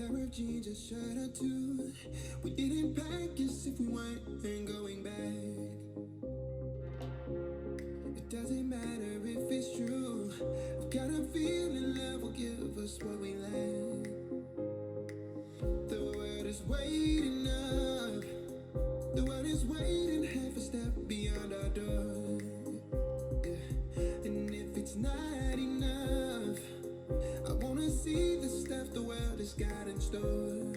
pair of jeans, a shirt or two. We didn't pack as if we weren't going back. It doesn't matter if it's true. I've got a feeling love will give us what we lack. The world is waiting up. The world is waiting half a step beyond our door. Yeah. And if it's not enough, I wanna see the stuff the world has got in store.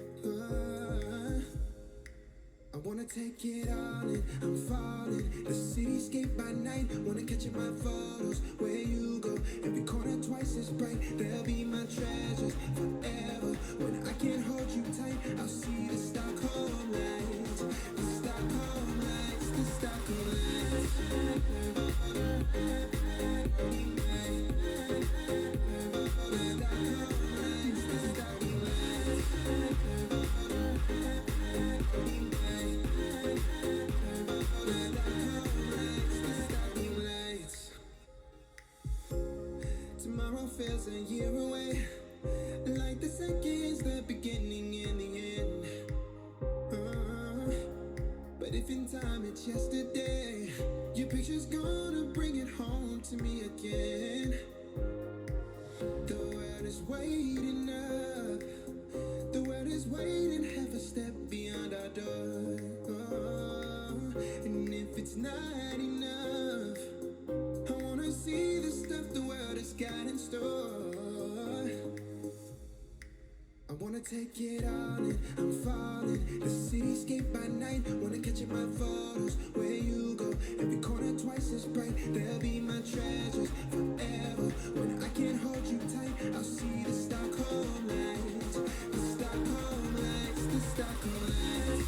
I wanna take it all in, I'm falling. The cityscape by night, wanna catch in my photos. Where you go, every corner twice as bright. They'll be my treasures forever. When I can't hold you tight, I'll see the Stockholm lights. The Stockholm lights, the Stockholm lights. Tomorrow feels a year away, like the seconds, the beginning and the end. But if in time it's yesterday, your picture's gonna bring it home to me again. The world is waiting up. The world is waiting half a step beyond our door. And if it's not enough, I wanna see the stuff the world has got in store. I wanna take it all in, I'm falling. The cityscape by night, wanna catch in my photos. Where you go, every corner twice as bright. They'll be my treasures forever. When I can't hold you tight, I'll see the Stockholm lights. The Stockholm lights, the Stockholm lights.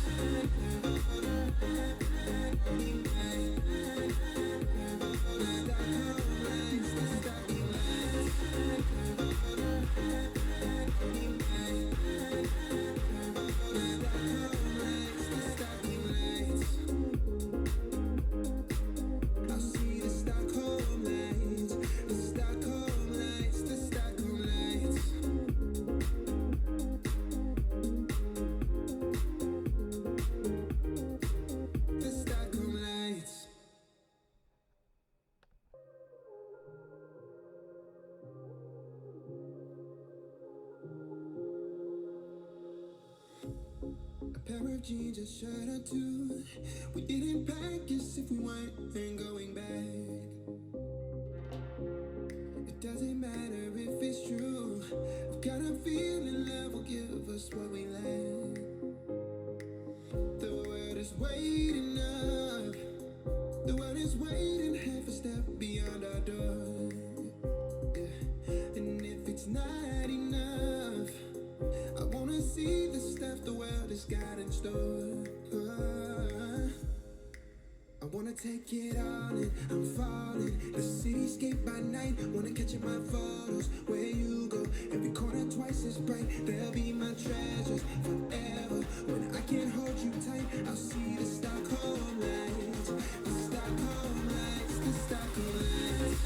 A pair of jeans, a shirt or two. We didn't pack as if we weren't going back. It doesn't matter if it's true. I've got a feeling love will give us what we lack. The world is waiting up. The world is waiting half a step beyond our door. Yeah. And if it's not enough, I wanna see the stuff the world has got in store. I wanna take it all in, I'm falling. The cityscape by night, wanna catch in my photos. Where you go, every corner twice as bright. They'll be my treasures forever. When I can't hold you tight, I'll see the Stockholm lights. The Stockholm lights, the Stockholm lights.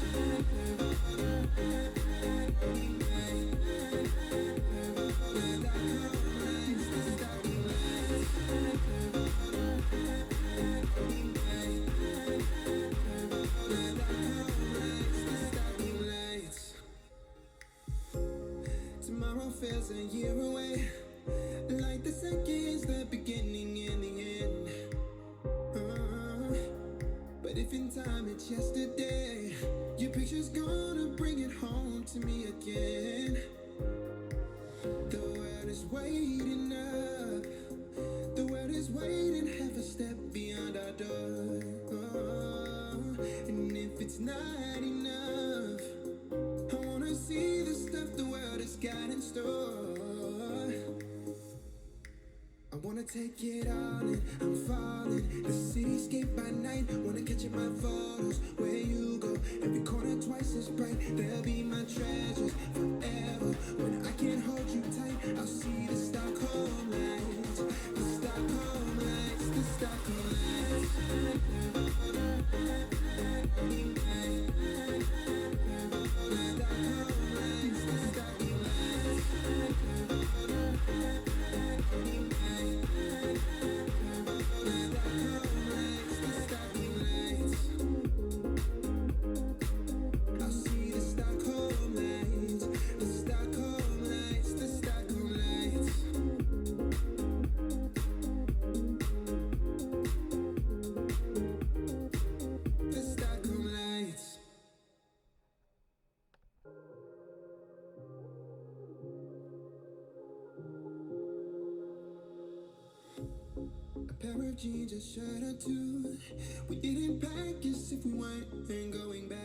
Tomorrow feels a year away, like the seconds, the beginning and the end. But if in time it's yesterday, your picture's gonna bring it home to me again. The world is waiting up. The world is waiting half a step beyond our door. And if it's not enough, I wanna see the stuff the world has got in store. I wanna take it all in, I'm falling. The cityscape by night, wanna catch in my photos. Where you go, every corner twice as bright. They'll be my treasures forever. When I can't hold you tight, I'll see the Stockholm lights. The Stockholm lights, the Stockholm lights. The Stockholm lights, the Stockholm lights. pair of jeans, a shirt or two. We didn't pack as if we weren't going back.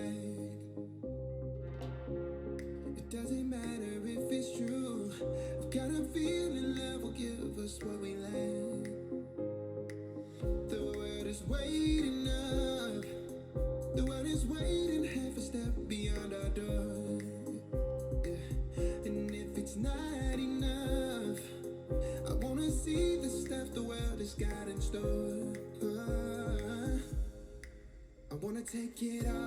It doesn't matter if it's true. I've got a feeling love will give us what we lack. The world is waiting up. The world is waiting half a step beyond our door. Yeah. And if it's not enough, I wanna see the stuff the world has got in store. I wanna take it all.